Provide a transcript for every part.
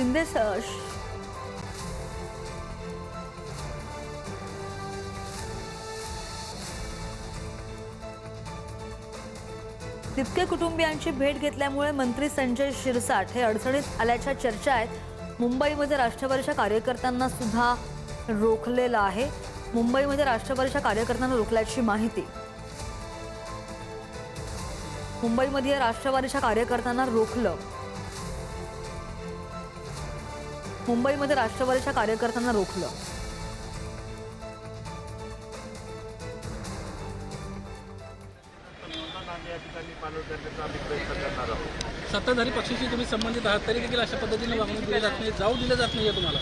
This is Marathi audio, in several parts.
शिंदे तितके कुटुंबियांची भेट घेतल्यामुळे मंत्री संजय शिरसाट हे अडचणीत आल्याच्या चर्चा आहेत। मुंबईमध्ये राष्ट्रवादीच्या कार्यकर्त्यांना सुद्धा रोखलेलं आहे। मुंबईमध्ये राष्ट्रवादीच्या कार्यकर्त्यांना रोखल्याची माहिती। मुंबईमध्ये राष्ट्रवादीच्या कार्यकर्त्यांना रोखलं। मुंबईमध्ये राष्ट्रवादीच्या कार्यकर्त्यांना रोखलं। सत्ताधारी पक्षाशी तुम्ही संबंधित आहात तरी देखील अशा पद्धतीने वागणूक दिली जात नाही, जाऊ दिलं जात नाहीये तुम्हाला।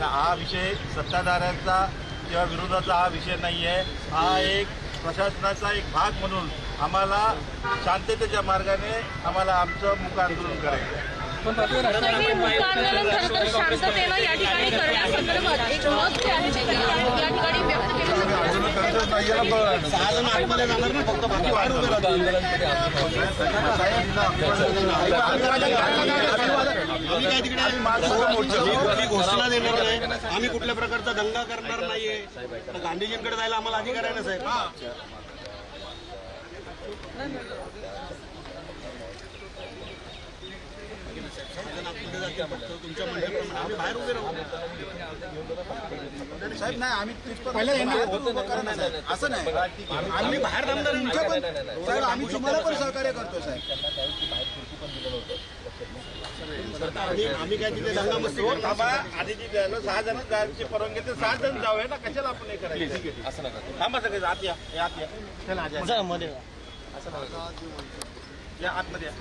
हा विषय सत्ताधाऱ्यांचा किंवा विरोधाचा हा विषय नाही आहे। हा एक प्रशासनाचा एक भाग म्हणून आम्हाला शांततेच्या मार्गाने आम्हाला आमचं मुक आंदोलन करायचं आहे। पण शांततेनं या ठिकाणी करण्यासंदर्भात एक मत जे आहे ते या ठिकाणी व्यक्त केलं घोषणा देणार नाही, आम्ही कुठल्या प्रकारचा दंगा करणार नाहीये। गांधीजींकडे जायला आम्हाला अधिकार आहे ना साहेब। तुमच्या म्हणण्याप्रमाणे आम्ही बाहेर उभे राहू साहेब। नाही आम्ही असं नाही, आम्ही बाहेर थांबणार साहेब आम्ही तुम्हाला पण सहकार्य करतो साहेब। आम्ही काय तिथे दंगा मस्ती आधी जी द्यायला 6 जण जायची परवानगी ते 6 जण जाऊया ना, कशाला आपण हे करायचं। असं नका थांबा सगळे आत या, आत या, चला मध्ये असं नका या, आतमध्ये या।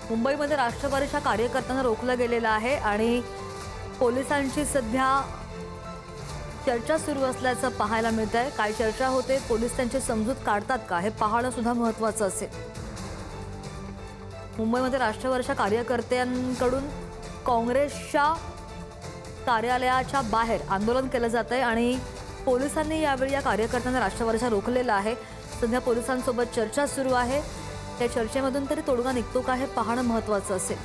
मुंबईमध्ये राष्ट्रवादीच्या कार्यकर्त्यांना रोखलं गेलेलं आहे आणि पोलिसांची सध्या चर्चा सुरू असल्याचं पाहायला मिळत आहे। काय चर्चा होते, पोलीस त्यांची समजूत काढतात का, हे पाहणं सुद्धा महत्त्वाचं असेल। मुंबईमध्ये राष्ट्रवादीच्या कार्यकर्त्यांकडून काँग्रेसच्या कार्यालयाच्या बाहेर आंदोलन केलं जात आहे आणि पोलिसांनी यावेळी या कार्यकर्त्यांना राष्ट्रवादीच्या रोखलेलं आहे। सध्या पोलिसांसोबत चर्चा सुरू आहे। त्या चर्चेमधून तरी तोडगा निघतो का हे पाहणं महत्त्वाचं असेल।